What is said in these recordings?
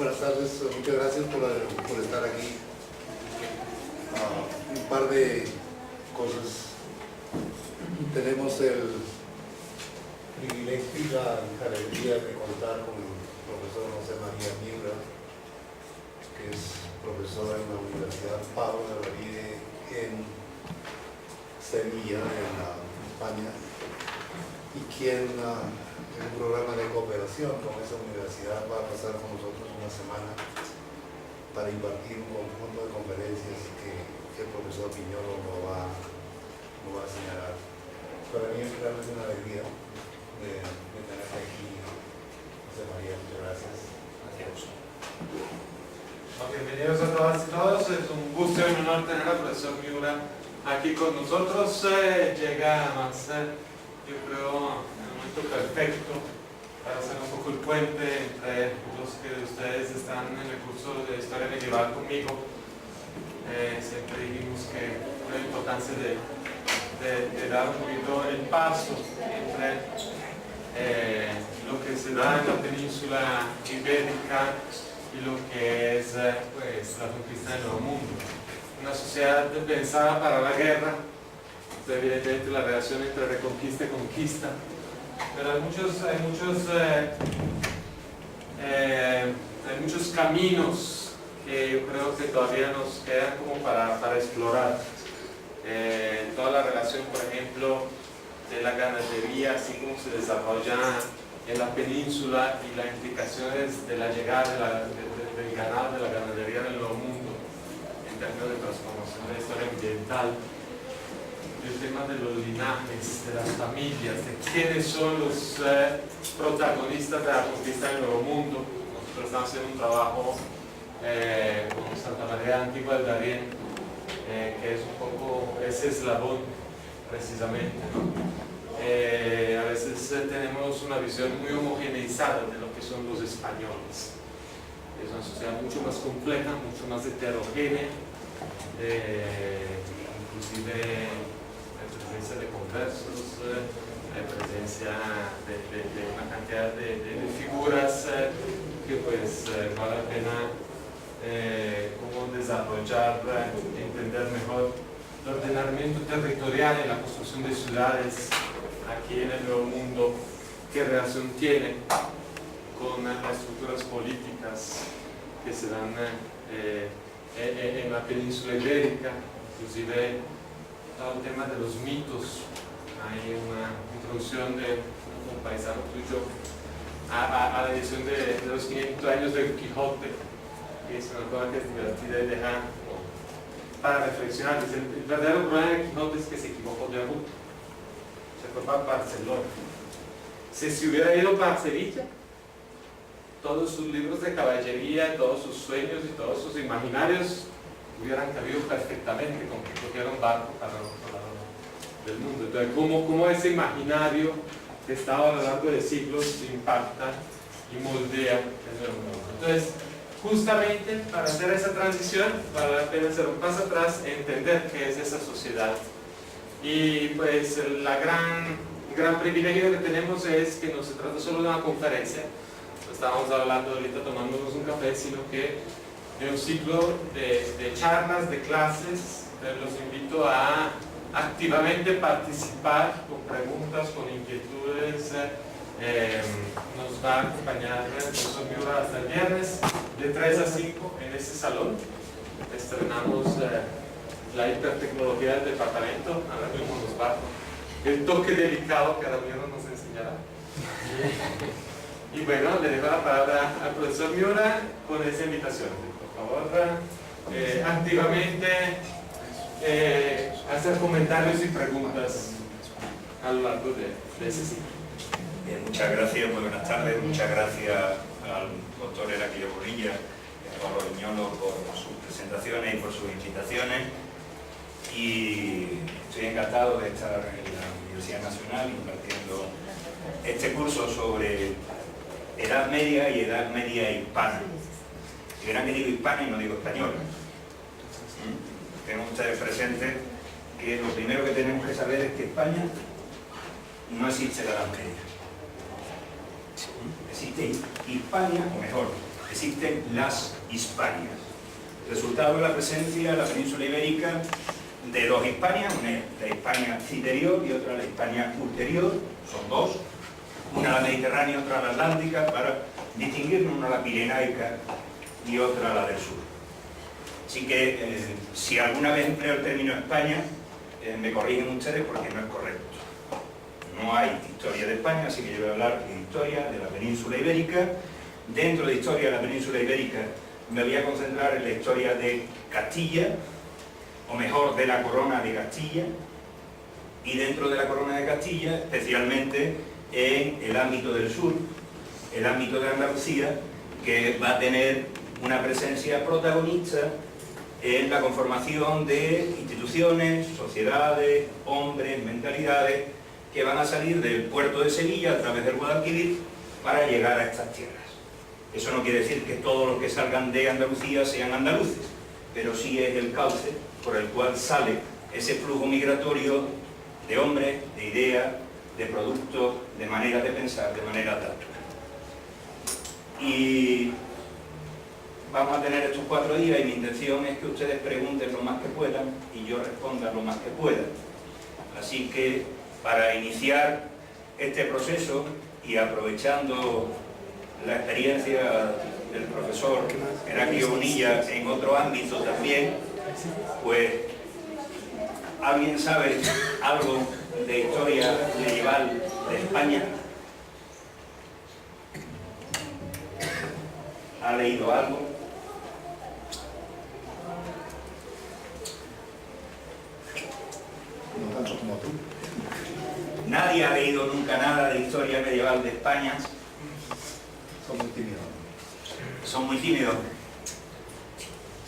Buenas tardes, muchas gracias por estar aquí. Un par de cosas. Tenemos el privilegio y la alegría de contar con el profesor José María Miura, que es profesor en la Universidad Pablo de Olavide en Sevilla, en España, y quien en un programa de cooperación con esa universidad va a pasar con nosotros una semana para impartir un conjunto de conferencias que el profesor Piñolo nos va a señalar. Para mí es realmente una alegría de tenerte aquí, José María. Muchas gracias. Bienvenidos a todas y todos. Es un gusto y un honor tener al profesor Miura aquí con nosotros. Llega más, yo creo, en el momento perfecto para hacer un poco el puente entre los que ustedes están en el curso de Historia Medieval conmigo. Siempre dijimos que la importancia de dar un poquito el paso entre lo que se da en la península ibérica y lo que es pues, la conquista del Nuevo Mundo. Una sociedad pensada para la guerra, evidentemente la relación entre reconquista y conquista, pero hay muchos caminos que yo creo que todavía nos quedan como para explorar. Toda la relación, por ejemplo, de la ganadería, así como se desarrolla en la península, y las implicaciones de la llegada del ganado, de la ganadería del Nuevo Mundo en términos de transformación de la historia ambiental, el tema de los linajes, de las familias, de quiénes son los protagonistas de la conquista del Nuevo Mundo. Nosotros estamos haciendo un trabajo con Santa María Antigua del Darién, que es un poco ese eslabón precisamente, ¿no? A veces tenemos una visión muy homogeneizada de lo que son los españoles. Es una sociedad mucho más compleja, mucho más heterogénea, inclusive hay presencia de conversos, hay presencia de una cantidad de figuras que pues vale la pena cómo desarrollar, entender mejor el ordenamiento territorial y la construcción de ciudades aquí en el Nuevo Mundo, qué relación tiene con las estructuras políticas que se dan en la península ibérica, inclusive todo el tema de los mitos. Hay una introducción de un paisano tuyo a la edición de los 500 años del Quijote, que es una cosa que es divertida y deja para reflexionar. El verdadero problema de Quijote es que se equivocó de ruta, se fue para Barcelona. Si hubiera ido para Sevilla, todos sus libros de caballería, todos sus sueños y todos sus imaginarios hubieran cabido perfectamente con que cogiera un barco para el otro lado del mundo. Entonces, ¿cómo ese imaginario que estaba a lo largo de siglos impacta y moldea el nuevo mundo? Entonces, justamente para hacer esa transición vale la pena hacer un paso atrás, entender qué es esa sociedad. Y pues el gran privilegio que tenemos es que no se trata solo de una conferencia, no estábamos hablando ahorita tomándonos un café, sino que de un ciclo de charlas, de clases. Los invito a activamente participar con preguntas, con inquietudes. Nos va a acompañar el profesor Miura hasta el viernes de 3 a 5 en ese salón. Estrenamos la hipertecnología del departamento, ahora mismo nos va el toque delicado que Ramiro nos enseñará. Y bueno, le dejo la palabra al profesor Miura con esa invitación. Por favor, activamente hacer comentarios y preguntas a lo largo de ese ciclo. Bien, muchas gracias, muy buenas tardes. Muchas gracias al doctor Heraclio Bonilla y a Pablo Viñolo por sus presentaciones y por sus invitaciones. Y estoy encantado de estar en la Universidad Nacional impartiendo este curso sobre Edad Media y Edad Media Hispana. Y verán que digo hispana y no digo española. Tengan ustedes presentes que lo primero que tenemos que saber es que España no existe la Edad Media. Existe Hispania, o mejor, existen las Hispanias. Resultado de la presencia en la península ibérica de dos Hispanias, una la Hispania citerior y otra la Hispania ulterior, son dos, una la mediterránea y otra la atlántica, para distinguirnos, una la pirenaica y otra la del sur. Así que si alguna vez empleo el término España, me corrigen ustedes porque no es correcto. No hay historia de España, así que yo voy a hablar de historia de la península ibérica. Dentro de historia de la península ibérica me voy a concentrar en la historia de Castilla, o mejor, de la corona de Castilla, y dentro de la corona de Castilla, especialmente en el ámbito del sur, el ámbito de Andalucía, que va a tener una presencia protagonista en la conformación de instituciones, sociedades, hombres, mentalidades, que van a salir del puerto de Sevilla a través del Guadalquivir para llegar a estas tierras. Eso no quiere decir que todos los que salgan de Andalucía sean andaluces, pero sí es el cauce por el cual sale ese flujo migratorio de hombres, de ideas, de productos, de maneras de pensar, de maneras de actuar. Y vamos a tener estos 4 días y mi intención es que ustedes pregunten lo más que puedan y yo responda lo más que pueda. Así que para iniciar este proceso y aprovechando la experiencia del profesor Heraclio Bonilla en otro ámbito también, pues ¿alguien sabe algo de historia medieval de España? ¿Ha leído algo? No tanto como tú. Nadie ha leído nunca nada de historia medieval de España. Son muy tímidos. Son muy tímidos.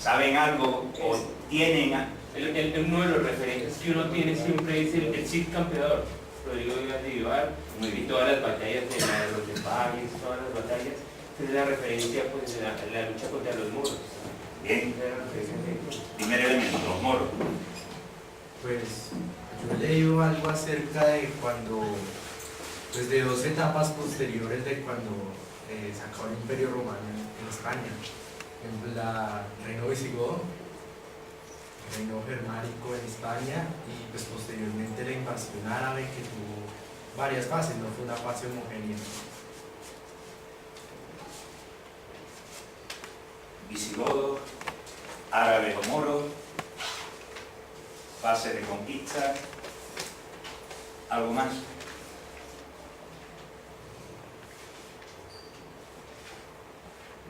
¿Saben algo o tienen? Uno de los referentes que uno tiene siempre es el Cid campeador, Rodrigo Díaz de Vivar, y todas las batallas de los despagues, todas las batallas, es la referencia pues, en la lucha contra los moros. Bien. Primer elemento, los moros. Pues yo he leído algo acerca de cuando, pues de 2 etapas posteriores de cuando se acabó el Imperio Romano en España. Por ejemplo, el reino visigodo, el reino germánico en España y pues posteriormente la invasión árabe, que tuvo varias fases, no fue una fase homogénea. Visigodos, árabes o moros, fase de conquista, ¿algo más?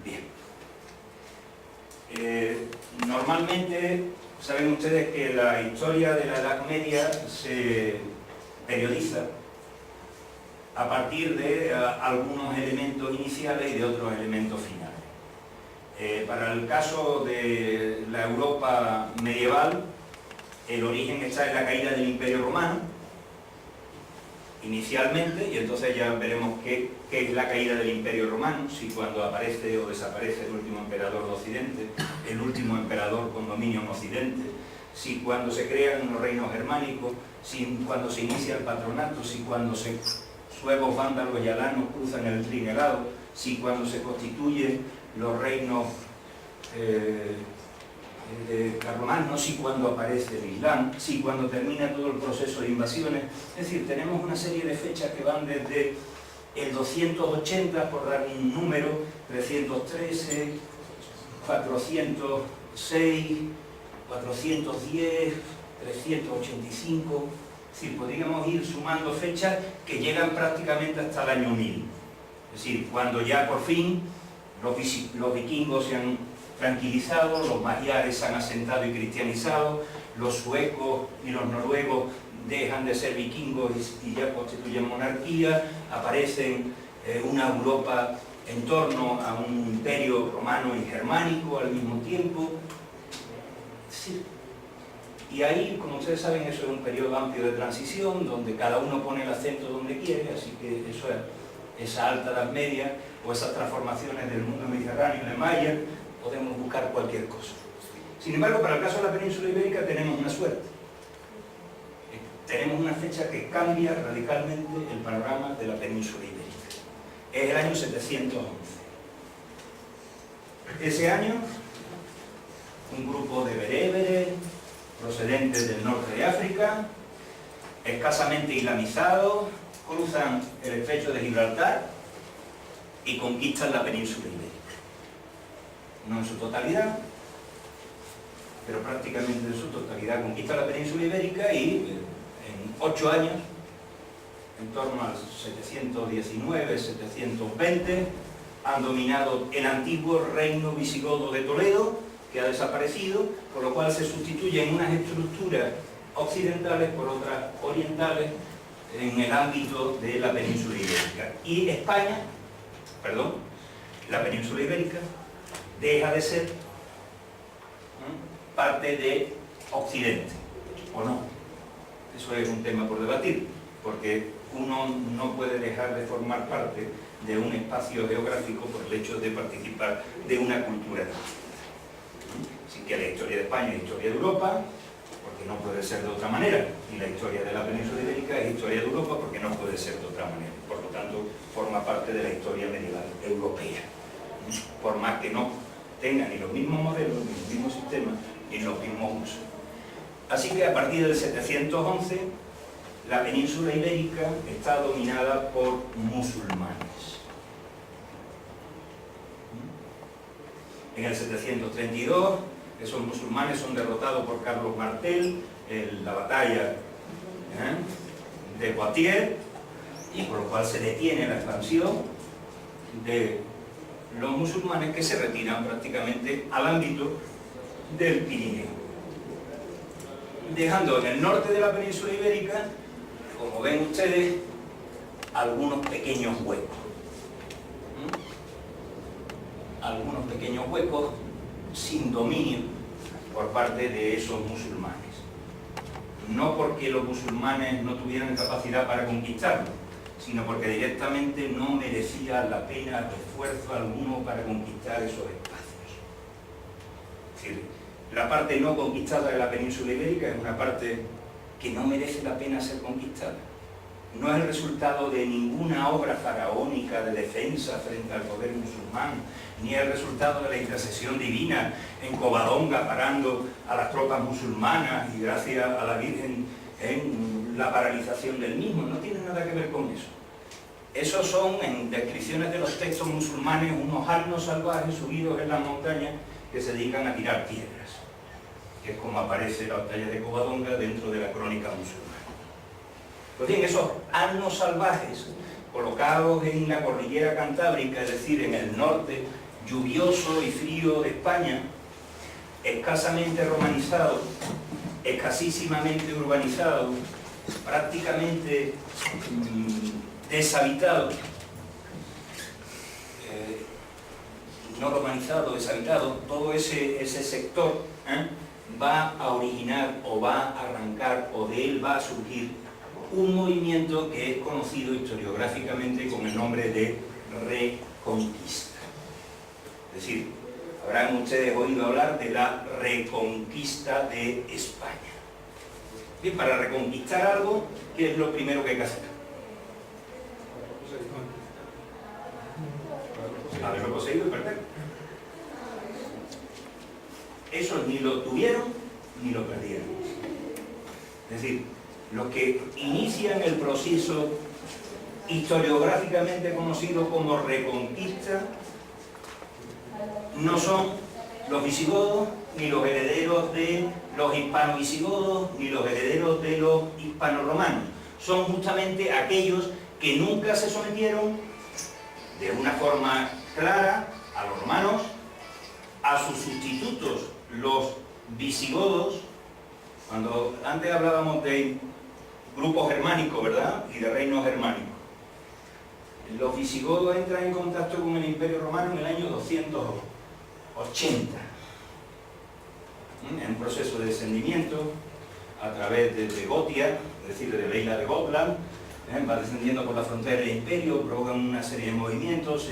Bien. Normalmente, saben ustedes que la historia de la Edad Media se periodiza a partir de algunos elementos iniciales y de otros elementos finales. Para el caso de la Europa medieval, el origen está en la caída del Imperio Romano, inicialmente, y entonces ya veremos qué es la caída del Imperio Romano, si cuando aparece o desaparece el último emperador de Occidente, el último emperador con dominio en Occidente, si cuando se crean unos reinos germánicos, si cuando se inicia el patronato, si cuando suevos, vándalos y alanos cruzan el Trinelado, si cuando se constituyen los reinos romanos, si cuando aparece el Islam, si cuando termina todo el proceso de invasiones. Es decir, tenemos una serie de fechas que van desde el 280, por dar un número, 313, 406, 410, 385, es decir, podríamos ir sumando fechas que llegan prácticamente hasta el año 1000. Es decir, cuando ya por fin los vikingos se han tranquilizado, los magiares se han asentado y cristianizado, los suecos y los noruegos dejan de ser vikingos y ya constituyen monarquía, aparecen una Europa en torno a un imperio romano y germánico al mismo tiempo. Es decir, y ahí, como ustedes saben, eso es un periodo amplio de transición, donde cada uno pone el acento donde quiere, así que eso es esa alta Edad Media, o esas transformaciones del mundo mediterráneo de Mayer, podemos buscar cualquier cosa. Sin embargo, para el caso de la península ibérica tenemos una suerte. Tenemos una fecha que cambia radicalmente el panorama de la península ibérica. Es el año 711. Ese año, un grupo de bereberes procedentes del norte de África, escasamente islamizados, cruzan el estrecho de Gibraltar y conquistan la península ibérica. No en su totalidad, pero prácticamente en su totalidad conquistan la península ibérica y en 8 años, en torno al 719, 720, han dominado el antiguo reino visigodo de Toledo, que ha desaparecido, por lo cual se sustituyen unas estructuras occidentales por otras orientales en el ámbito de la península ibérica. Y España, perdón, la península ibérica, deja de ser parte de Occidente, ¿o no? Eso es un tema por debatir, porque uno no puede dejar de formar parte de un espacio geográfico por el hecho de participar de una cultura distinta. Así que la historia de España es historia de Europa, porque no puede ser de otra manera, y la historia de la península ibérica es historia de Europa porque no puede ser de otra manera. Por lo tanto, forma parte de la historia medieval europea. Por más que no tenga ni los mismos modelos, ni los mismos sistemas, ni los mismos usos. Así que a partir del 711, la península ibérica está dominada por musulmanes. En el 732, esos musulmanes son derrotados por Carlos Martel en la batalla de Poitiers, y por lo cual se detiene la expansión de los musulmanes, que se retiran prácticamente al ámbito del Pirineo, dejando en el norte de la península ibérica, como ven ustedes, algunos pequeños huecos. Algunos pequeños huecos sin dominio por parte de esos musulmanes. No porque los musulmanes no tuvieran capacidad para conquistarlo, sino porque directamente no merecía la pena esfuerzo alguno para conquistar esos espacios. Es decir, la parte no conquistada de la península ibérica es una parte que no merece la pena ser conquistada. No es el resultado de ninguna obra faraónica de defensa frente al poder musulmán, ni el resultado de la intercesión divina en Covadonga parando a las tropas musulmanas y gracias a la Virgen en la paralización del mismo. No tiene nada que ver con eso. Esos son, en descripciones de los textos musulmanes, unos asnos salvajes subidos en las montañas que se dedican a tirar piedras, que es como aparece la batalla de Covadonga dentro de la crónica musulmana. Pues bien, esos asnos salvajes colocados en la cordillera cantábrica, es decir, en el norte lluvioso y frío de España, escasamente romanizado, escasísimamente urbanizado, prácticamente deshabitado, no romanizado, deshabitado, todo ese sector va a originar o va a arrancar, o de él va a surgir un movimiento que es conocido historiográficamente con el nombre de Reconquista. Es decir, habrán ustedes oído hablar de la Reconquista de España. Bien, para reconquistar algo, ¿qué es lo primero que hay que hacer? Haberlo poseído y perder. Eso ni lo tuvieron ni lo perdieron. Es decir, los que inician el proceso historiográficamente conocido como Reconquista no son los visigodos, ni los herederos de los hispano-visigodos, ni los herederos de los hispano-romanos. Son justamente aquellos que nunca se sometieron de una forma clara a los romanos, a sus sustitutos, los visigodos. Cuando antes hablábamos de grupos germánicos, ¿verdad? Y de reinos germánicos. Los visigodos entran en contacto con el Imperio Romano en el año 280. En un proceso de descendimiento a través de Gotia, es decir, de Leila de Gotland, va descendiendo por la frontera del imperio, provocan una serie de movimientos,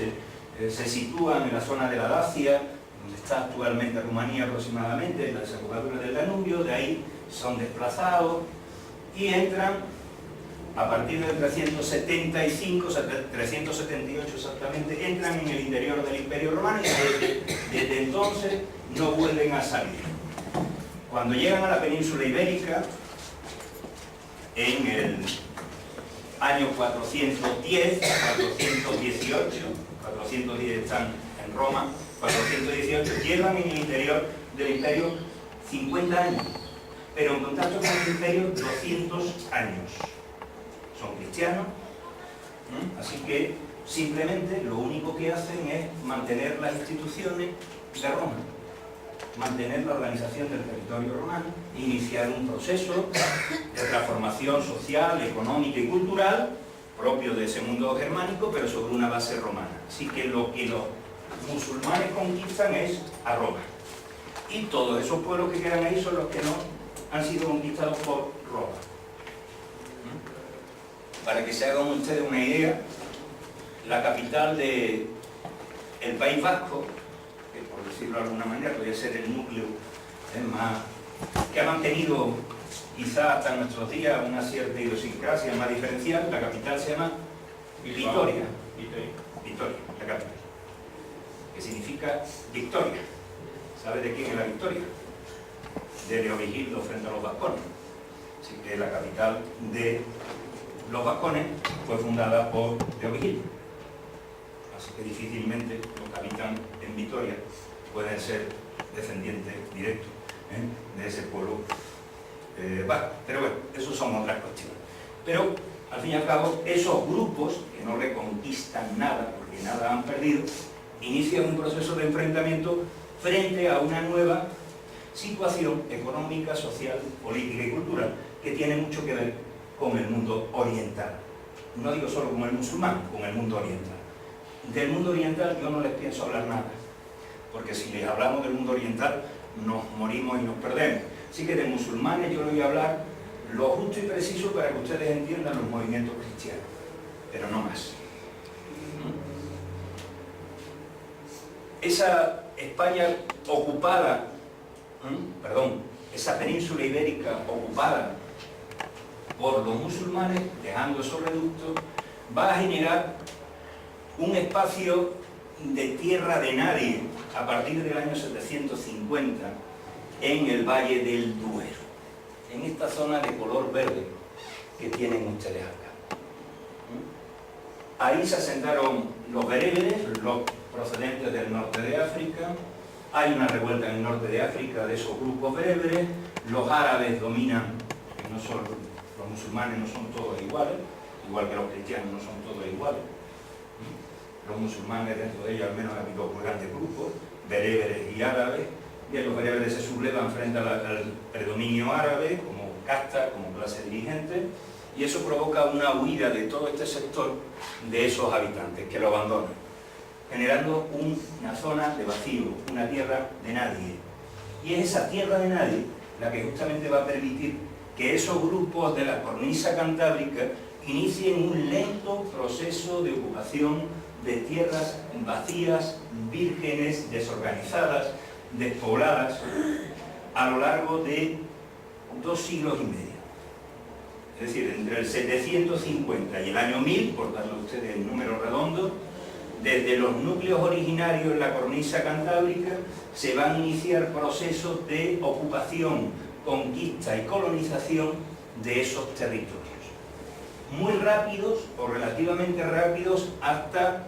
se sitúan en la zona de la Dacia, donde está actualmente Rumanía aproximadamente, en la desembocadura del Danubio, de ahí son desplazados y entran a partir del 375, o sea, 378 exactamente, entran en el interior del Imperio Romano y desde entonces no vuelven a salir. Cuando llegan a la península ibérica, en el año 410, 418, 410 están en Roma, 418 llevan en el interior del imperio 50 años, pero en contacto con el imperio 200 años. Son cristianos, así que simplemente lo único que hacen es mantener las instituciones de Roma, mantener la organización del territorio romano, iniciar un proceso de transformación social, económica y cultural propio de ese mundo germánico, pero sobre una base romana. Así que lo que los musulmanes conquistan es a Roma. Y todos esos pueblos que quedan ahí son los que no han sido conquistados por Roma. Para que se hagan ustedes una idea, la capital del País Vasco, que por decirlo de alguna manera podría ser el núcleo más que ha mantenido quizá hasta nuestros días una cierta idiosincrasia más diferencial, la capital se llama Vitoria. Vitoria, la capital, que significa victoria. ¿Sabe de quién es la victoria? De Leovigildo frente a los vascones. Así que la capital de los vascones fue fundada por Leovigildo. Así que difícilmente los que habitan en Vitoria pueden ser descendientes directos de ese pueblo vasco. Pero bueno, eso son otras cuestiones. Pero, al fin y al cabo, esos grupos, que no reconquistan nada, porque nada han perdido, inician un proceso de enfrentamiento frente a una nueva situación económica, social, política y cultural que tiene mucho que ver con el mundo oriental. No digo solo con el musulmán, con el mundo oriental. Del mundo oriental yo no les pienso hablar nada, porque si les hablamos del mundo oriental nos morimos y nos perdemos. Así que de musulmanes yo les voy a hablar lo justo y preciso para que ustedes entiendan los movimientos cristianos, pero no más. Esa España ocupada, esa península ibérica ocupada por los musulmanes, dejando esos reductos, va a generar un espacio de tierra de nadie a partir del año 750 en el Valle del Duero, en esta zona de color verde que tienen ustedes acá. Ahí se asentaron los bereberes, los procedentes del norte de África. Hay una revuelta en el norte de África de esos grupos bereberes. Los árabes dominan, no son, los musulmanes no son todos iguales, igual que los cristianos no son todos iguales. Los musulmanes, dentro de ellos al menos hay dos grandes grupos, bereberes y árabes. Bien, los bereberes se sublevan frente al predominio árabe como casta, como clase dirigente, y eso provoca una huida de todo este sector de esos habitantes que lo abandonan, generando una zona de vacío, una tierra de nadie. Y es esa tierra de nadie la que justamente va a permitir que esos grupos de la cornisa cantábrica inicien un lento proceso de ocupación de tierras vacías, vírgenes, desorganizadas, despobladas, a lo largo de 2 siglos y medio. Es decir, entre el 750 y el año 1000, por darle a ustedes el número redondo, desde los núcleos originarios en la cornisa cantábrica se van a iniciar procesos de ocupación, conquista y colonización de esos territorios. Muy rápidos o relativamente rápidos hasta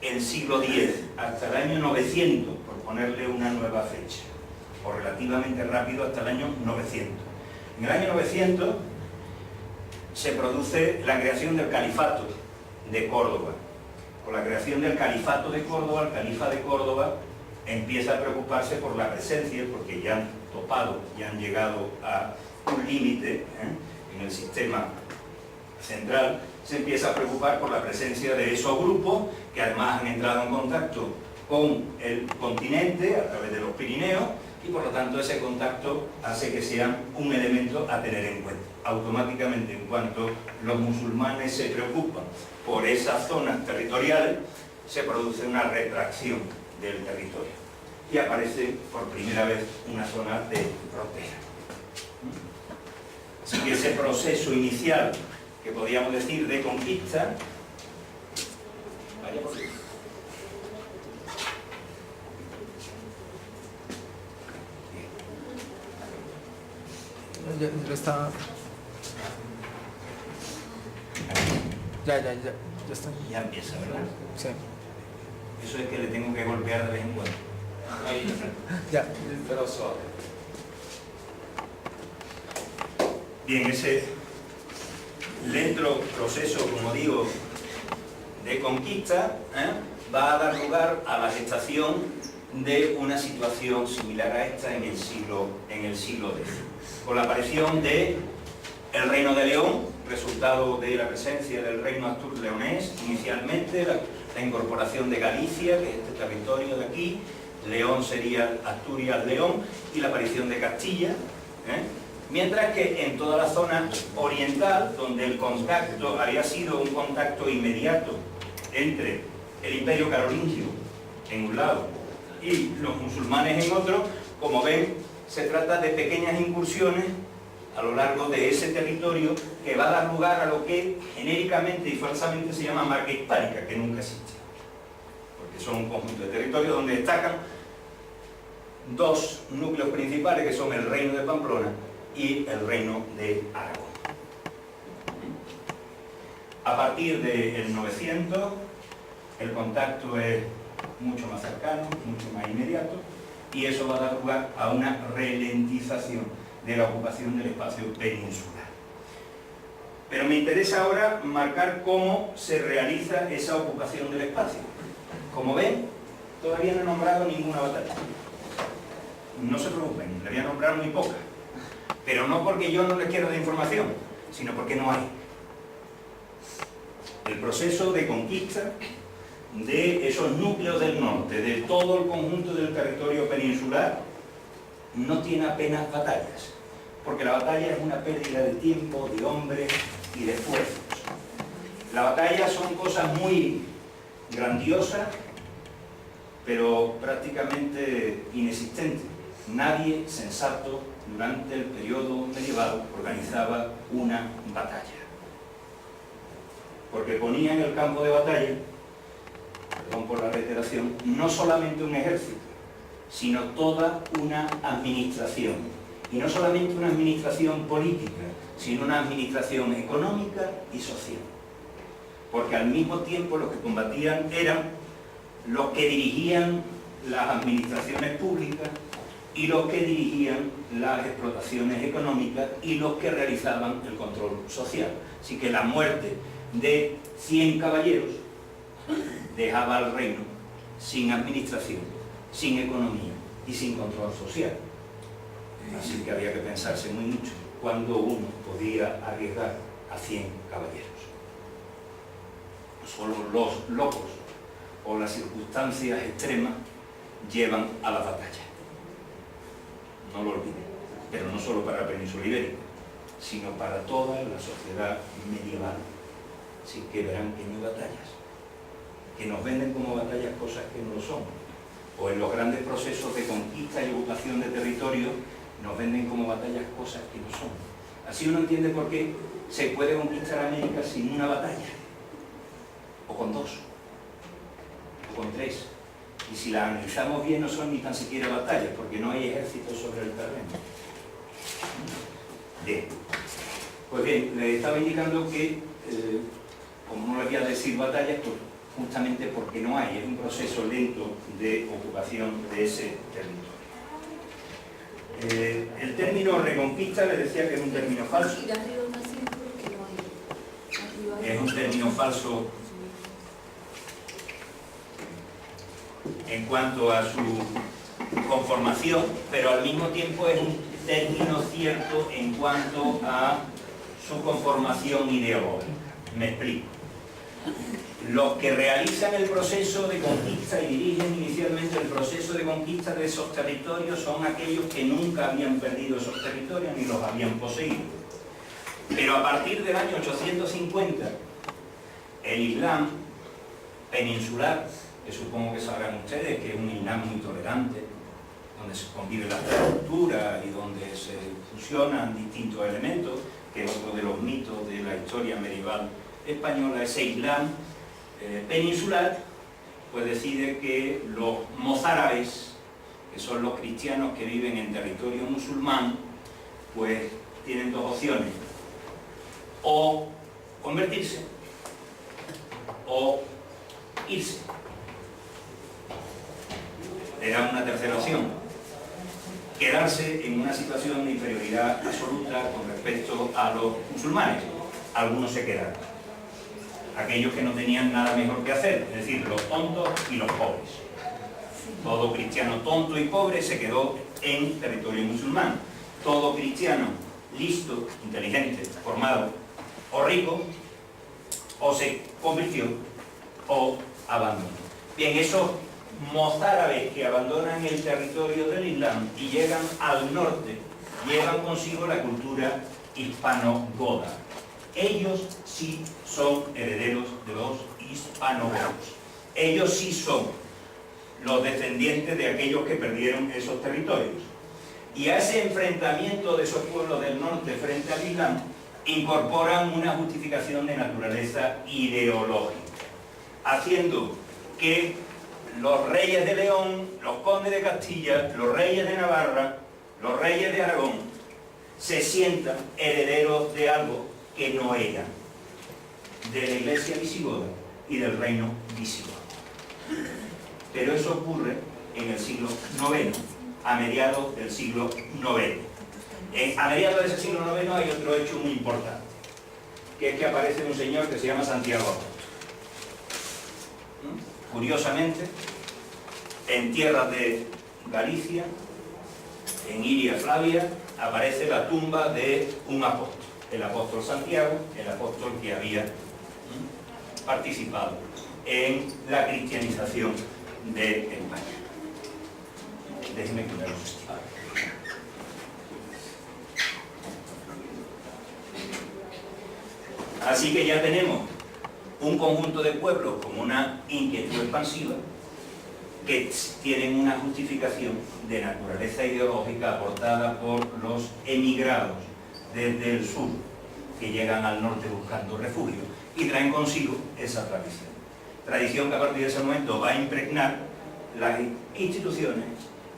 el siglo X, hasta el año 900, por ponerle una nueva fecha, o relativamente rápido hasta el año 900. En el año 900 se produce la creación del califato de Córdoba. Con la creación del califato de Córdoba, el califa de Córdoba empieza a preocuparse por la presencia, porque ya han topado, ya han llegado a un límite en el sistema central, se empieza a preocupar por la presencia de esos grupos que además han entrado en contacto con el continente a través de los Pirineos, y por lo tanto ese contacto hace que sean un elemento a tener en cuenta. Automáticamente, en cuanto los musulmanes se preocupan por esas zonas territoriales, se produce una retracción del territorio y aparece por primera vez una zona de frontera. Así que ese proceso inicial, que podríamos decir de conquista, vaya por ahí. ya lo estaba. Ya está. Ya empieza, ¿verdad? Sí. Eso es que le tengo que golpear de vez en cuando. Ahí. Ya. Pero suave. Bien, ese lento proceso, como digo, de conquista, va a dar lugar a la gestación de una situación similar a esta en el siglo X, con la aparición de el Reino de León, resultado de la presencia del Reino Astur-Leonés inicialmente, la incorporación de Galicia, que es este territorio de aquí, León sería Asturias-León, y la aparición de Castilla, mientras que en toda la zona oriental, donde el contacto había sido un contacto inmediato entre el Imperio Carolingio en un lado y los musulmanes en otro, como ven, se trata de pequeñas incursiones a lo largo de ese territorio que va a dar lugar a lo que genéricamente y falsamente se llama marca hispánica, que nunca existe, porque son un conjunto de territorios donde destacan dos núcleos principales, que son el Reino de Pamplona y el Reino de Aragón. A partir del 900 el contacto es mucho más cercano, mucho más inmediato, y eso va a dar lugar a una ralentización de la ocupación del espacio peninsular. Pero me interesa ahora marcar cómo se realiza esa ocupación del espacio. Como ven, todavía no he nombrado ninguna batalla. No se preocupen, le voy a nombrar muy pocas. Pero no porque yo no les quiera dar información, sino porque no hay. El proceso de conquista de esos núcleos del norte, de todo el conjunto del territorio peninsular, no tiene apenas batallas, porque la batalla es una pérdida de tiempo, de hombres y de esfuerzos. Las batallas son cosas muy grandiosas, pero prácticamente inexistentes. Nadie sensato durante el periodo medieval organizaba una batalla, porque ponía en el campo de batalla, perdón por la reiteración, no solamente un ejército, sino toda una administración. Y no solamente una administración política, sino una administración económica y social. Porque al mismo tiempo los que combatían eran los que dirigían las administraciones públicas y los que dirigían las explotaciones económicas y los que realizaban el control social. Así que la muerte de 100 caballeros dejaba al reino sin administración, sin economía y sin control social. Así que había que pensarse muy mucho cuando uno podía arriesgar a 100 caballeros. Solo los locos o las circunstancias extremas llevan a la batalla. No lo olviden, pero no solo para la península ibérica, sino para toda la sociedad medieval. Así que verán que no hay batallas, que nos venden como batallas cosas que no lo son, o en los grandes procesos de conquista y ocupación de territorio nos venden como batallas cosas que no son. Así uno entiende por qué se puede conquistar América sin una batalla, o con dos, o con tres. Y si la analizamos bien, no son ni tan siquiera batallas, porque no hay ejército sobre el terreno. Bien. Pues bien, le estaba indicando que, como no le voy a decir batallas, pues justamente porque no hay, es un proceso lento de ocupación de ese territorio. El término reconquista, le decía que es un término falso. Es un término falso en cuanto a su conformación, pero al mismo tiempo es un término cierto en cuanto a su conformación ideológica. Me explico. Los que realizan el proceso de conquista y dirigen inicialmente el proceso de conquista de esos territorios son aquellos que nunca habían perdido esos territorios ni los habían poseído. Pero a partir del año 850, el Islam peninsular, que supongo que sabrán ustedes que es un Islam muy tolerante, donde se convive la cultura y donde se fusionan distintos elementos, que es otro de los mitos de la historia medieval española, ese Islam peninsular, pues decide que los mozárabes, que son los cristianos que viven en territorio musulmán, pues tienen dos opciones: o convertirse o irse. Le dan una tercera opción: quedarse en una situación de inferioridad absoluta con respecto a los musulmanes. Algunos se quedaron, aquellos que no tenían nada mejor que hacer, es decir, los tontos y los pobres. Todo cristiano tonto y pobre se quedó en territorio musulmán. Todo cristiano listo, inteligente, formado o rico, o se convirtió o abandonó. Bien, esos mozárabes que abandonan el territorio del Islam y llegan al norte, llevan consigo la cultura hispano-goda. Ellos sí son herederos de los hispano-godos. Ellos sí son los descendientes de aquellos que perdieron esos territorios. Y a ese enfrentamiento de esos pueblos del norte frente al Islam incorporan una justificación de naturaleza ideológica, haciendo que los reyes de León, los condes de Castilla, los reyes de Navarra, los reyes de Aragón, se sientan herederos de algo que no eran, de la iglesia visigoda y del reino visigodo. Pero eso ocurre en el siglo IX, a mediados del siglo IX. A mediados de ese siglo IX hay otro hecho muy importante, que es que aparece un señor que se llama Santiago Apóstol. Curiosamente, en tierras de Galicia, en Iria Flavia, aparece la tumba de un apóstol, el apóstol Santiago, el apóstol que había participado en la cristianización de España. Déjenme quitar los estilos. Así que ya tenemos un conjunto de pueblos con una inquietud expansiva que tienen una justificación de naturaleza ideológica aportada por los emigrados desde el sur, que llegan al norte buscando refugio y traen consigo esa tradición que a partir de ese momento va a impregnar las instituciones,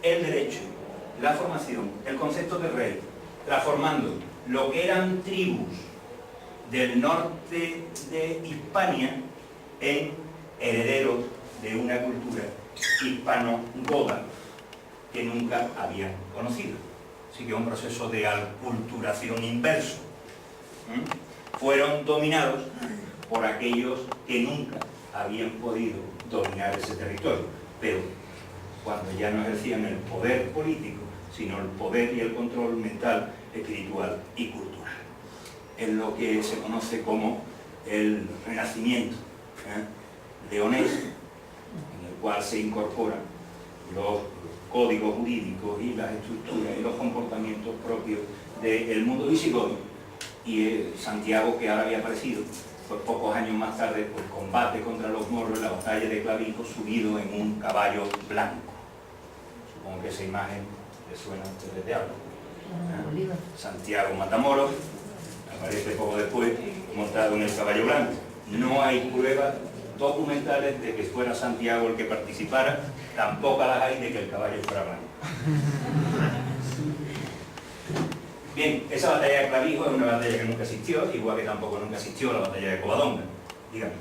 el derecho, la formación, el concepto de rey, transformando lo que eran tribus del norte de Hispania en herederos de una cultura hispano-goda que nunca habían conocido. Así que un proceso de aculturación inverso. Fueron dominados por aquellos que nunca habían podido dominar ese territorio, pero cuando ya no ejercían el poder político, sino el poder y el control mental, espiritual y cultural. Es lo que se conoce como el Renacimiento leonés, en el cual se incorporan los códigos jurídicos y las estructuras y los comportamientos propios del mundo visigodo, y Santiago, que ahora había aparecido, pues pocos años más tarde, pues combate contra los moros en la batalla de Clavijo, subido en un caballo blanco. Supongo que esa imagen les suena a ustedes de algo. Santiago Matamoros aparece poco después montado en el caballo blanco. No hay pruebas documentales de que fuera Santiago el que participara, tampoco las hay de que el caballo fuera blanco. Bien, esa batalla de Clavijo es una batalla que nunca existió, igual que tampoco nunca existió la batalla de Covadonga. Dígame.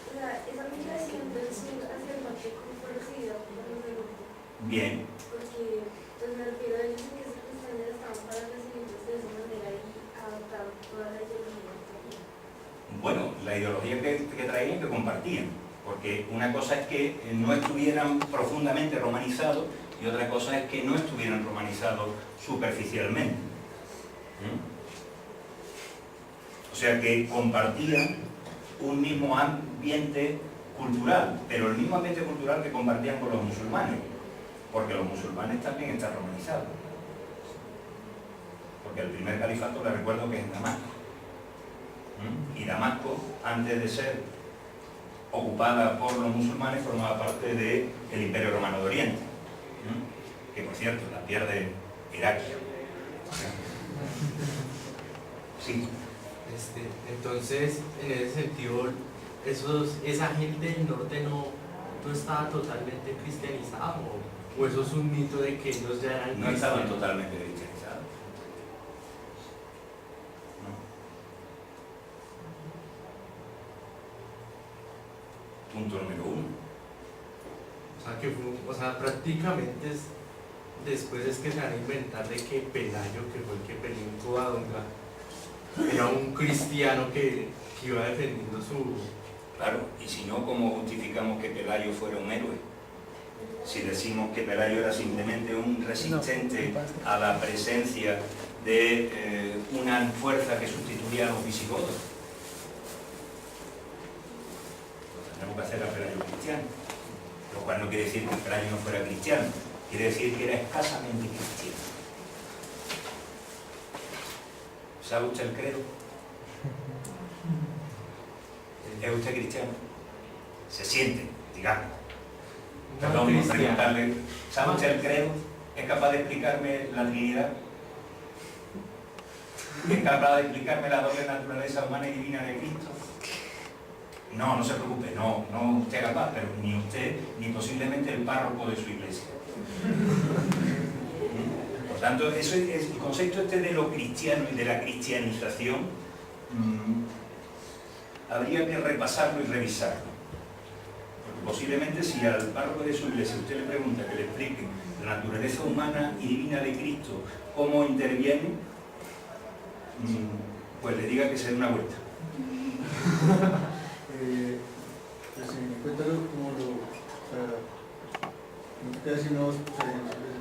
Esa migración del sur hacia el norte, ¿cómo fue recibida por los del norte? Bien. Porque, pues me refiero a ellos en que circunstancias estaban para recibirlos de esa manera y adaptar toda la ideología que traían. Bueno, la ideología que traían, que compartían, porque una cosa es que no estuvieran profundamente romanizados y otra cosa es que no estuvieran romanizados superficialmente. O sea que compartían un mismo ambiente cultural, pero el mismo ambiente cultural que compartían con los musulmanes, porque los musulmanes también están romanizados. Porque el primer califato, les recuerdo que es en Damasco. Y Damasco, antes de ser ocupada por los musulmanes, formaba parte del Imperio Romano de Oriente, que por cierto la pierde Irak. Sí. Entonces, en ese sentido, esa gente del norte no estaba totalmente cristianizada, o eso es un mito de que ellos ya eran No estaban totalmente cristianizados. sea, prácticamente después es que se van a inventar de que Pelayo, que fue el que peleó en Covadonga, era un cristiano que iba defendiendo su... Claro, y si no, ¿cómo justificamos que Pelayo fuera un héroe? Si decimos que Pelayo era simplemente un resistente a la presencia de una fuerza que sustituía a los visigodos. Pues tenemos que hacer a Pelayo cristiano, lo cual no quiere decir que Pelayo no fuera cristiano, quiere decir que era escasamente cristiano. ¿Sabe usted el credo? ¿Es usted cristiano? Se siente, digamos. Perdón, por preguntarle, ¿sabe usted el credo? ¿Es capaz de explicarme la Trinidad? ¿Es capaz de explicarme la doble naturaleza humana y divina de Cristo? No, no se preocupe, no usted es capaz, pero ni usted, ni posiblemente el párroco de su iglesia. Por tanto, eso es el concepto este de lo cristiano y de la cristianización. Habría que repasarlo y revisarlo. Porque posiblemente si al párroco de su iglesia usted le pregunta que le explique la naturaleza humana y divina de Cristo, cómo interviene, pues le diga que se dé una vuelta. Pues en mi cuenta casi no,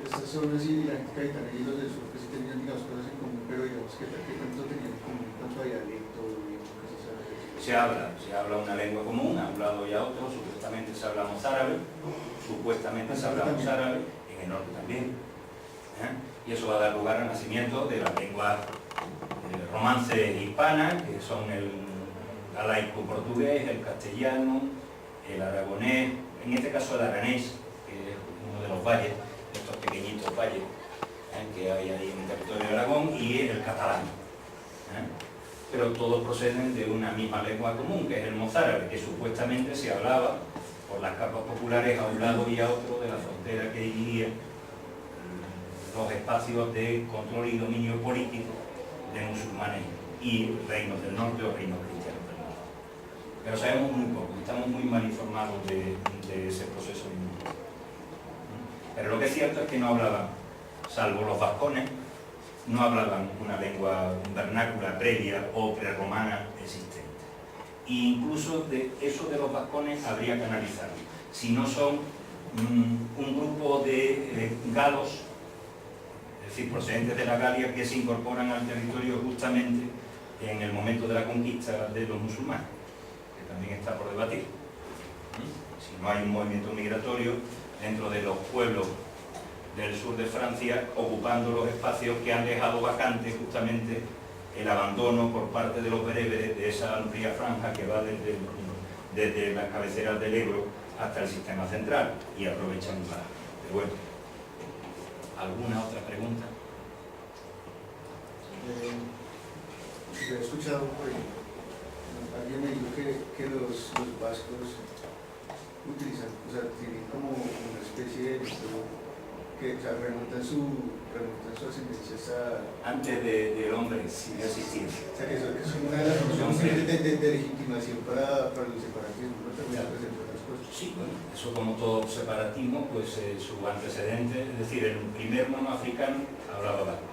estas zonas y la gente caetana y los del sur que sí tenían, digamos, cosas en común, pero digamos que tanto tenían en común en cuanto a dialecto y se habla una lengua común, ha hablado ya otro, supuestamente se habla mozárabe, en el norte también, y eso va a dar lugar al nacimiento de la lengua romance hispana, que son el galaico portugués, el castellano, el aragonés, en este caso el aranés, que es uno de los valles, estos pequeñitos valles que hay ahí en el territorio de Aragón, y el catalán. Pero todos proceden de una misma lengua común, que es el mozárabe, que supuestamente se hablaba por las capas populares a un lado y a otro de la frontera que dividía los espacios de control y dominio político de musulmanes y reinos del norte o reinos cristianos del norte. Pero sabemos muy poco, estamos muy mal informados de ese proceso lingüístico. Pero lo que es cierto es que no hablaban, salvo los vascones, no hablaban una lengua vernácula previa o prerromana existente. E incluso de eso de los vascones habría que analizarlo. Si no son un grupo de galos, es decir, procedentes de la Galia, que se incorporan al territorio justamente en el momento de la conquista de los musulmanes, que también está por debatir. Si no hay un movimiento migratorio dentro de los pueblos del sur de Francia, ocupando los espacios que han dejado vacantes justamente el abandono por parte de los bereberes de esa amplia franja que va desde las cabeceras del Ebro hasta el sistema central, y aprovechan para... Pero bueno, ¿alguna otra pregunta? Yo he escuchado por ahí, alguien me dijo que los vascos utilizan, o sea, tienen como una especie de que remontan su ascendencia hasta... Antes del hombre sí existía. O sea, que eso es una de las funciones de legitimación para el separatismo, ¿no? También representa otras cosas. Sí, bueno, eso como todo separatismo, pues su antecedente, es decir, el primer mono africano hablaba vasco.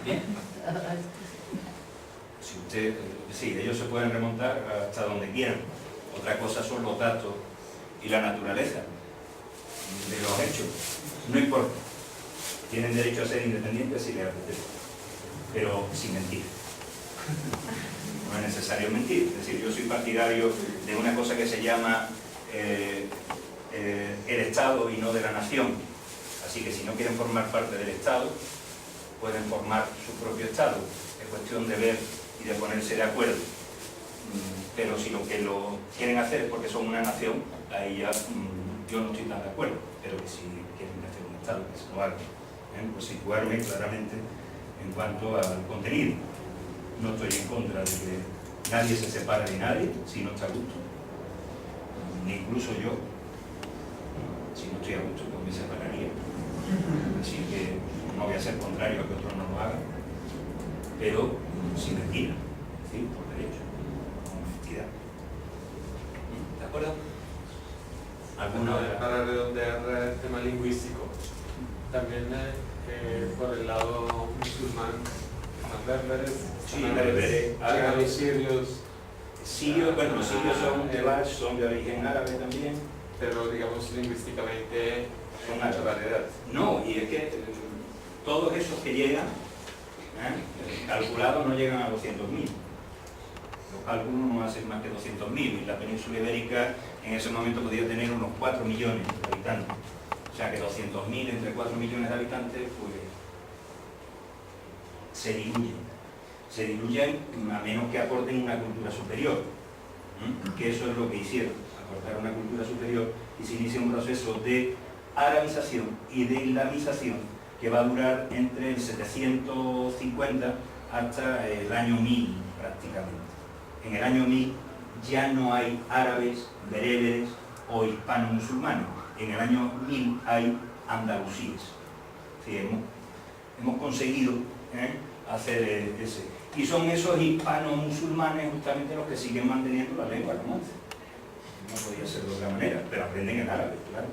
Bien. Si usted, sí, ellos se pueden remontar hasta donde quieran. Otra cosa son los datos y la naturaleza de los hechos. No importa. Tienen derecho a ser independientes si les apetece, pero sin mentir. No es necesario mentir. Es decir, yo soy partidario de una cosa que se llama el Estado y no de la nación. Así que si no quieren formar parte del Estado, pueden formar su propio Estado. Es cuestión de ver y de ponerse de acuerdo. Pero si lo que lo quieren hacer es porque son una nación, ahí ya yo no estoy tan de acuerdo. Pero que si quieren hacer un Estado, que se lo hagan. Pues situarme claramente en cuanto al contenido. No estoy en contra de que nadie se separe de nadie si no está a gusto. Ni incluso yo, si no estoy a gusto, pues me separaría. Así que no voy a ser contrario a que otros no lo hagan, pero sin mentira, es decir, por derecho, con honestidad. diáspora? Bueno, para redondear el tema lingüístico, también por el lado musulmán, los berberes, Sí, berberes, llegan los sirios. Sirios, bueno, los sirios son de origen árabe también. Pero digamos lingüísticamente Son mucha árabes. variedad. No, y es que todos esos que llegan, calculados no llegan a 200.000. Los cálculos no hacen más que 200.000 y la península ibérica en ese momento podía tener unos 4 millones de habitantes. O sea que 200.000 entre 4 millones de habitantes, pues se diluyen. Se diluyen a menos que aporten una cultura superior, que eso es lo que hicieron, aportar una cultura superior, y se inicia un proceso de arabización y de islamización que va a durar entre el 750 hasta el año 1000 prácticamente. En el año 1000 ya no hay árabes, bereberes o hispano-musulmanes. En el año 1000 hay andalusíes. Sí, hemos conseguido hacer ese. Y son esos hispano-musulmanes justamente los que siguen manteniendo la lengua romance. No podía ser de otra manera, pero aprenden el árabe, claro.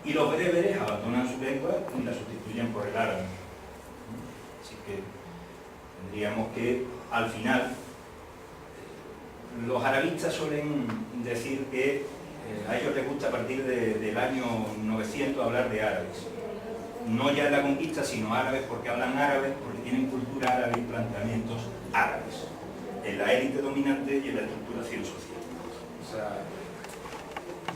Y los bereberes abandonan su lengua y la sustituyen por el árabe. Así que tendríamos que, al final, los arabistas suelen decir que a ellos les gusta a partir del año 900 hablar de árabes. No ya en la conquista, sino árabes porque hablan árabe, porque tienen cultura árabe y planteamientos árabes, en la élite dominante y en la estructuración social. O sea,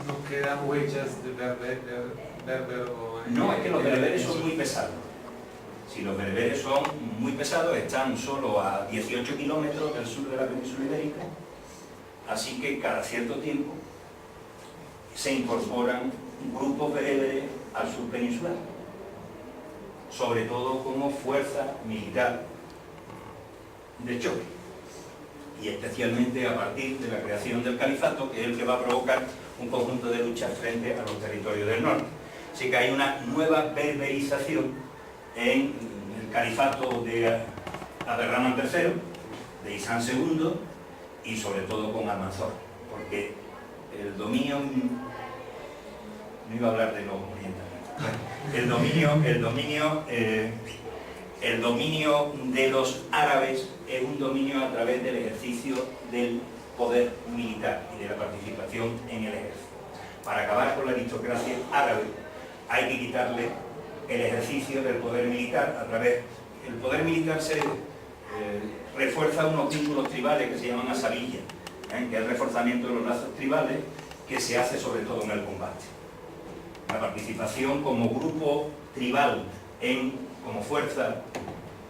no quedan huellas de berber o... No, es que los bereberes son muy pesados. Si los bereberes son muy pesados, están solo a 18 kilómetros del sur de la península ibérica, así que cada cierto tiempo se incorporan grupos bereberes al sur peninsular, sobre todo como fuerza militar de choque, y especialmente a partir de la creación del califato, que es el que va a provocar un conjunto de luchas frente a los territorios del norte. Así que hay una nueva berberización en el califato de Abderramán III, de Isán II y sobre todo con Almanzor, porque el dominio, no iba a hablar de los orientales, el dominio de los árabes es un dominio a través del ejercicio del poder militar y de la participación en el ejército. Para acabar con la aristocracia árabe hay que quitarle el ejercicio del poder militar a través... El poder militar se refuerza unos vínculos tribales que se llaman asabilla, que es el reforzamiento de los lazos tribales que se hace sobre todo en el combate. La participación como grupo tribal como fuerza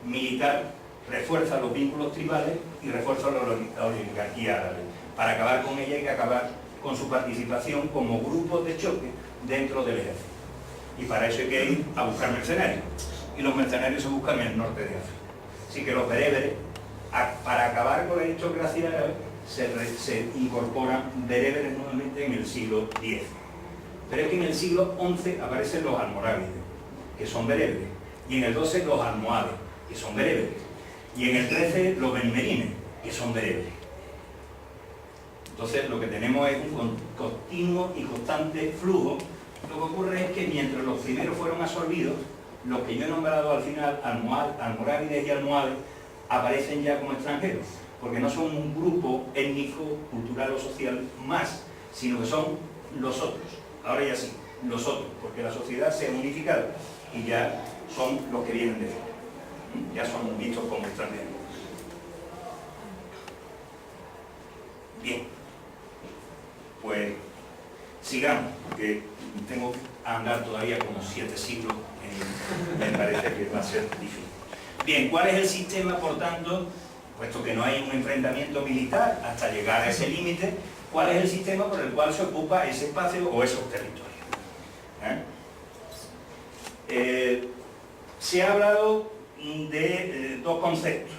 militar refuerza los vínculos tribales y refuerza la oligarquía árabe. Para acabar con ella hay que acabar con su participación como grupos de choque dentro del ejército. Y para eso hay que ir a buscar mercenarios. Y los mercenarios se buscan en el norte de África. Así que los bereberes, para acabar con la aristocracia árabe, se incorporan bereberes nuevamente en el siglo X. Pero es que en el siglo XI aparecen los almorávides, que son bereberes, y en el XII los almohades, que son bereberes, y en el XIII los benimerines, que son bereberes. Entonces lo que tenemos es un continuo y constante flujo. Lo que ocurre es que mientras los primeros fueron absorbidos, los que yo he nombrado al final, almorávides y almohades, aparecen ya como extranjeros, porque no son un grupo étnico, cultural o social más, sino que son los otros. Ahora ya sí, los otros, porque la sociedad se ha unificado y ya son los que vienen de fuera. Ya son vistos como extranjeros. Bien, pues sigamos, porque tengo que andar todavía como 7 siglos, me parece que va a ser difícil. Bien, ¿cuál es el sistema, por tanto, puesto que no hay un enfrentamiento militar hasta llegar a ese límite, cuál es el sistema por el cual se ocupa ese espacio o esos territorios? Se ha hablado de dos conceptos,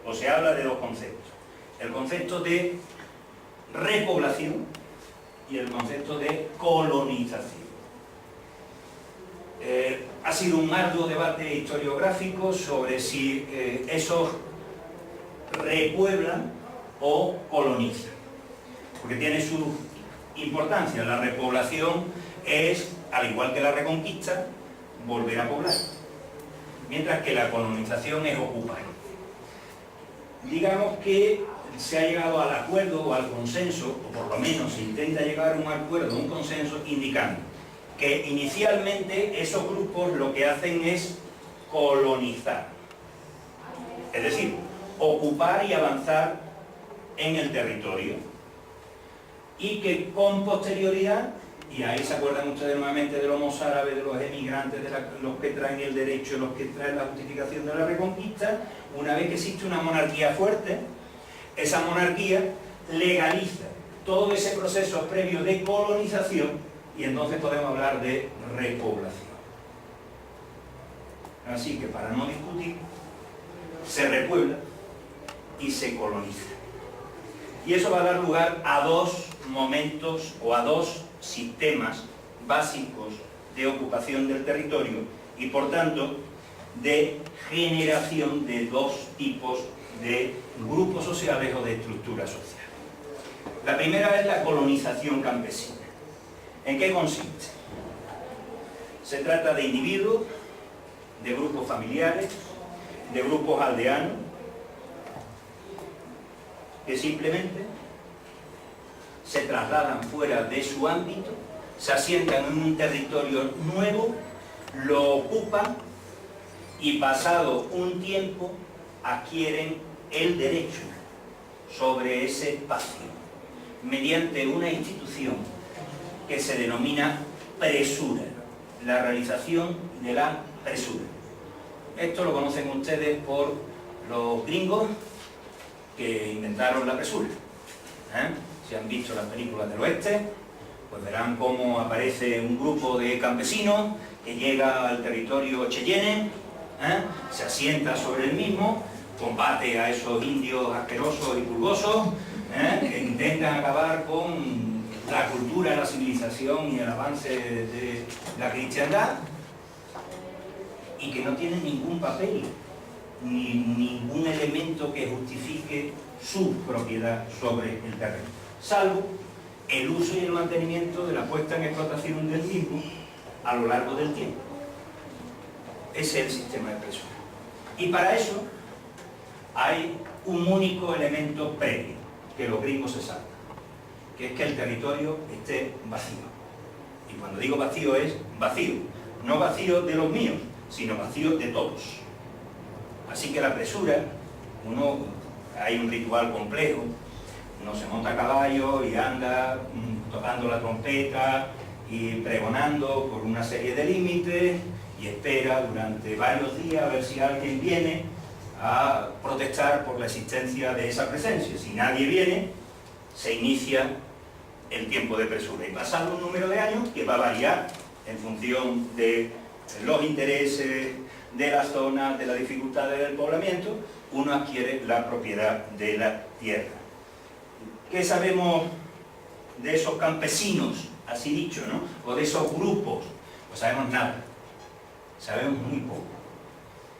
o se habla de dos conceptos: el concepto de repoblación y el concepto de colonización. Ha sido un arduo debate historiográfico sobre si esos repueblan o colonizan, porque tiene sus importancia. La repoblación es, al igual que la reconquista, volver a poblar, mientras que la colonización es ocupar. Digamos que se ha llegado al acuerdo o al consenso, o por lo menos se intenta llegar a un acuerdo, un consenso, indicando que inicialmente esos grupos lo que hacen es colonizar, es decir, ocupar y avanzar en el territorio, y que con posterioridad, y ahí se acuerdan ustedes nuevamente de los mozárabes, de los emigrantes, de los que traen el derecho, los que traen la justificación de la reconquista, una vez que existe una monarquía fuerte, esa monarquía legaliza todo ese proceso previo de colonización y entonces podemos hablar de repoblación. Así que para no discutir, se repuebla y se coloniza. Y eso va a dar lugar a dos momentos o a dos sistemas básicos de ocupación del territorio y por tanto de generación de dos tipos de grupos sociales o de estructuras sociales. La primera es la colonización campesina. ¿En qué consiste? Se trata de individuos, de grupos familiares, de grupos aldeanos, que simplemente se trasladan fuera de su ámbito, se asientan en un territorio nuevo, lo ocupan y pasado un tiempo adquieren el derecho sobre ese espacio mediante una institución que se denomina presura, la realización de la presura. Esto lo conocen ustedes por los gringos que inventaron la presura. Si han visto las películas del oeste, pues verán cómo aparece un grupo de campesinos que llega al territorio Cheyenne, se asienta sobre el mismo, combate a esos indios asquerosos y pulgosos, que intentan acabar con la cultura, la civilización y el avance de la cristiandad, y que no tienen ningún papel, ni ningún elemento que justifique su propiedad sobre el terreno, salvo el uso y el mantenimiento de la puesta en explotación del mismo a lo largo del tiempo. Ese es el sistema de presura. Y para eso hay un único elemento previo, que los gringos se saltan, que es que el territorio esté vacío. Y cuando digo vacío es vacío, no vacío de los míos, sino vacío de todos. Así que la presura, hay un ritual complejo, uno se monta a caballo y anda tocando la trompeta y pregonando por una serie de límites y espera durante varios días a ver si alguien viene a protestar por la existencia de esa presencia. Si nadie viene, se inicia el tiempo de presura y pasado un número de años que va a variar en función de los intereses de las zonas, de las dificultades del poblamiento, uno adquiere la propiedad de la tierra. ¿Qué sabemos de esos campesinos, así dicho, ¿no? O de esos grupos? Pues sabemos nada, sabemos muy poco.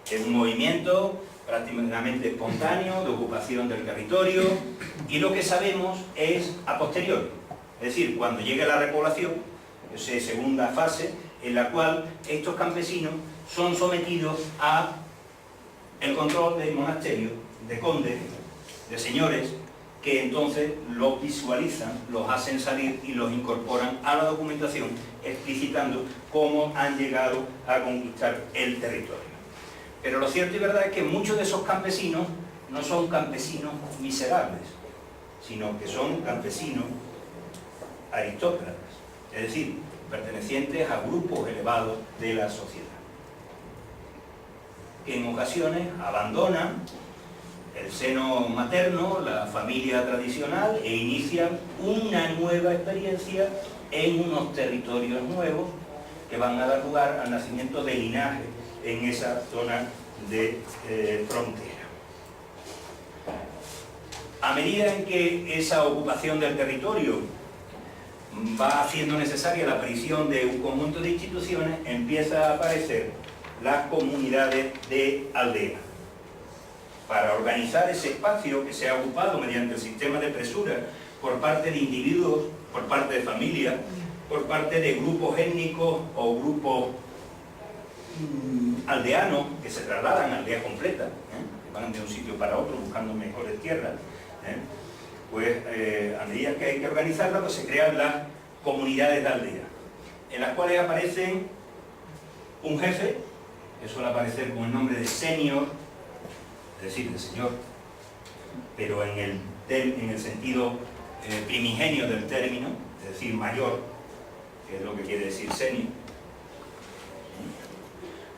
Es un movimiento prácticamente espontáneo de ocupación del territorio y lo que sabemos es a posteriori, es decir, cuando llegue la repoblación, esa segunda fase en la cual estos campesinos son sometidos a el control del monasterio, de condes, de señores, que entonces los visualizan, los hacen salir y los incorporan a la documentación, explicitando cómo han llegado a conquistar el territorio. Pero lo cierto y verdad es que muchos de esos campesinos no son campesinos miserables, sino que son campesinos aristócratas, es decir, pertenecientes a grupos elevados de la sociedad, que en ocasiones abandonan el seno materno, la familia tradicional, e inician una nueva experiencia en unos territorios nuevos que van a dar lugar al nacimiento de linajes en esa zona de frontera. A medida en que esa ocupación del territorio va haciendo necesaria la aparición de un conjunto de instituciones, empieza a aparecer las comunidades de aldea. Para organizar ese espacio que se ha ocupado mediante el sistema de presura por parte de individuos, por parte de familias, por parte de grupos étnicos o grupos aldeanos que se trasladan a aldeas completas, que van de un sitio para otro buscando mejores tierras. Pues a medida que hay que organizarla, pues se crean las comunidades de aldea, en las cuales aparecen un jefe, que suele aparecer con el nombre de senior, es decir, de señor, pero en el sentido primigenio del término, es decir, mayor, que es lo que quiere decir senior,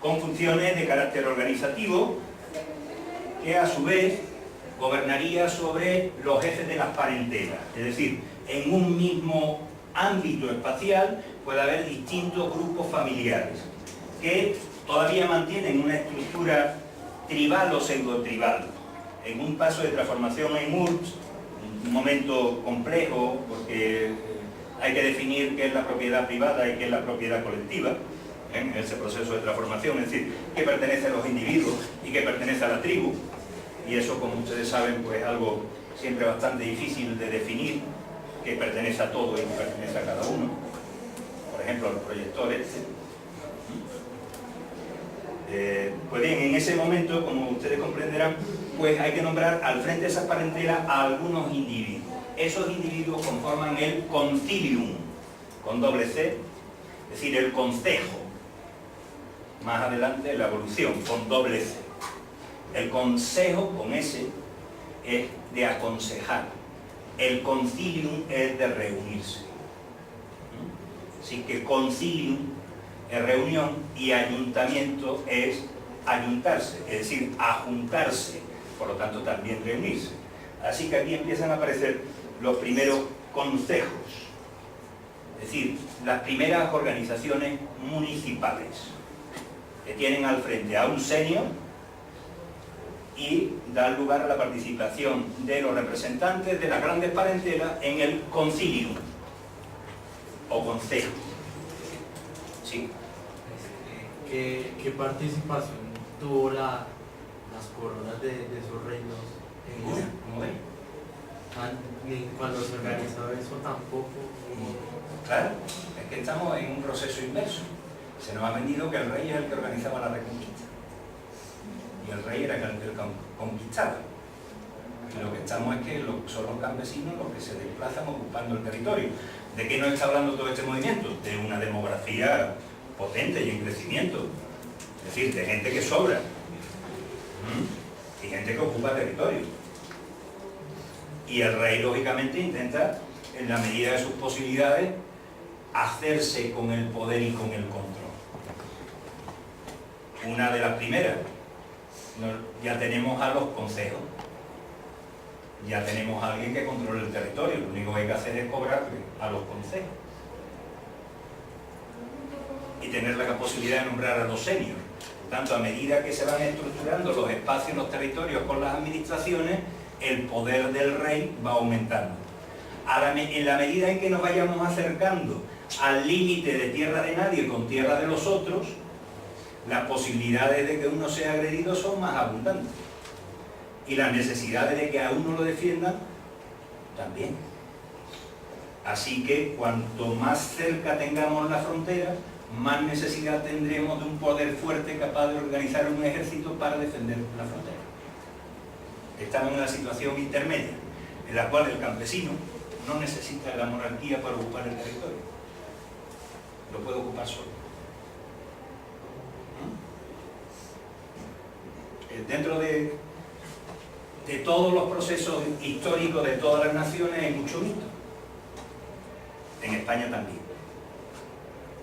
con funciones de carácter organizativo, que a su vez gobernaría sobre los jefes de las parentelas, es decir, en un mismo ámbito espacial puede haber distintos grupos familiares que todavía mantienen una estructura tribal o pseudo-tribal. En un paso de transformación en URBS, un momento complejo porque hay que definir qué es la propiedad privada y qué es la propiedad colectiva en ese proceso de transformación, es decir, qué pertenece a los individuos y qué pertenece a la tribu. Y eso, como ustedes saben, pues es algo siempre bastante difícil de definir, que pertenece a todo y que pertenece a cada uno. Por ejemplo, a los proyectores. Pues bien, en ese momento, como ustedes comprenderán, pues hay que nombrar al frente de esas parentelas a algunos individuos. Esos individuos conforman el concilium, con doble C, es decir, el concejo. Más adelante, la evolución, con doble C. El consejo, con S, es de aconsejar. El concilium es de reunirse. Así que concilium es reunión y ayuntamiento es ayuntarse, es decir, ajuntarse, por lo tanto también reunirse. Así que aquí empiezan a aparecer los primeros consejos, es decir, las primeras organizaciones municipales, que tienen al frente a un senior y dan lugar a la participación de los representantes de las grandes parentelas en el concilium o consejo. ¿Sí? ¿Qué participación tuvo las coronas de esos reinos en ese Muy cuando se organizó eso tampoco? Claro, es que estamos en un proceso inverso. Se nos ha vendido que el rey es el que organizaba la reconquista y el rey era el que conquistaba. Y lo que estamos es que son los campesinos los que se desplazan ocupando el territorio. ¿De qué nos está hablando todo este movimiento? De una demografía potente y en crecimiento. Es decir, de gente que sobra. Y gente que ocupa territorio. Y el rey, lógicamente, intenta, en la medida de sus posibilidades, hacerse con el poder y con el control. Una de las primeras, ya tenemos a los consejos. Ya tenemos a alguien que controle el territorio, lo único que hay que hacer es cobrarle a los consejos. Y tener la posibilidad de nombrar a los seniors. Por tanto, a medida que se van estructurando los espacios, los territorios con las administraciones, el poder del rey va aumentando. En la medida en que nos vayamos acercando al límite de tierra de nadie con tierra de los otros, las posibilidades de que uno sea agredido son más abundantes. Y las necesidades de que a uno lo defiendan, también. Así que cuanto más cerca tengamos la frontera, más necesidad tendremos de un poder fuerte capaz de organizar un ejército para defender la frontera. Estamos en una situación intermedia, en la cual el campesino no necesita la monarquía para ocupar el territorio. Lo puede ocupar solo. Dentro de todos los procesos históricos de todas las naciones hay mucho mito. En España también.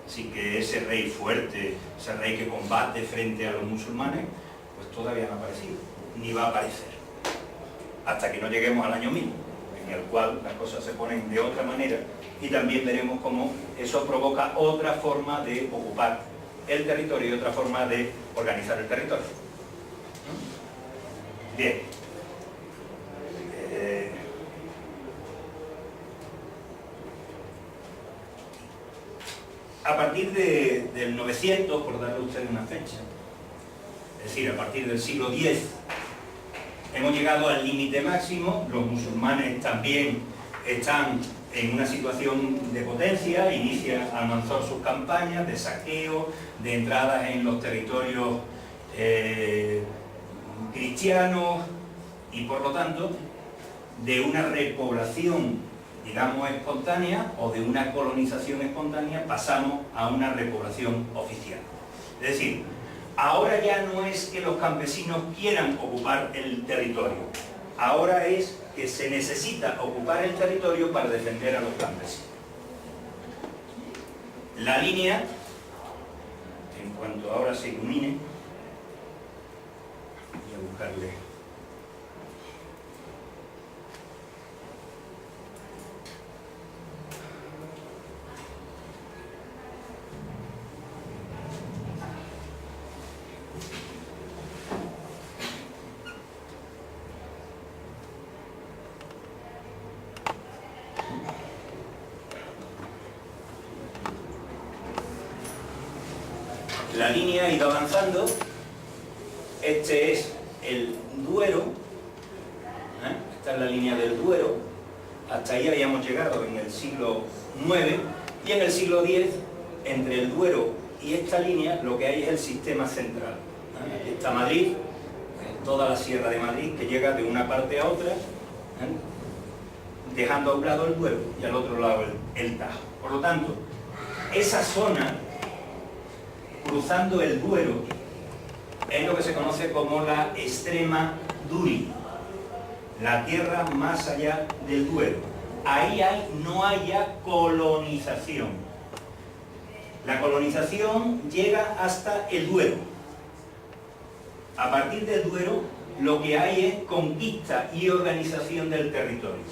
Así que ese rey fuerte, ese rey que combate frente a los musulmanes, pues todavía no ha aparecido, ni va a aparecer. Hasta que no lleguemos al año 1000, en el cual las cosas se ponen de otra manera, y también veremos cómo eso provoca otra forma de ocupar el territorio y otra forma de organizar el territorio. Bien. A partir del 900, por darle a usted una fecha, es decir, a partir del siglo X, hemos llegado al límite máximo. Los musulmanes también están en una situación de potencia, inician Almanzor sus campañas de saqueo, de entradas en los territorios cristianos y por lo tanto de una repoblación, digamos, espontánea o de una colonización espontánea pasamos a una repoblación oficial. Es decir, ahora ya no es que los campesinos quieran ocupar el territorio, ahora es que se necesita ocupar el territorio para defender a los campesinos. La línea, en cuanto ahora se ilumine, voy a buscarle. La línea ha ido avanzando, este es el Duero, esta es la línea del Duero, hasta ahí habíamos llegado en el siglo IX y en el siglo X, entre el Duero y esta línea, lo que hay es el sistema central. Aquí está Madrid, toda la Sierra de Madrid que llega de una parte a otra, dejando a un lado el Duero y al otro lado el Tajo. Por lo tanto, esa zona cruzando el Duero es lo que se conoce como la Extrema Duri, la tierra más allá del Duero. Ahí no hay ya colonización. La colonización llega hasta el Duero. A partir del Duero lo que hay es conquista y organización del territorio.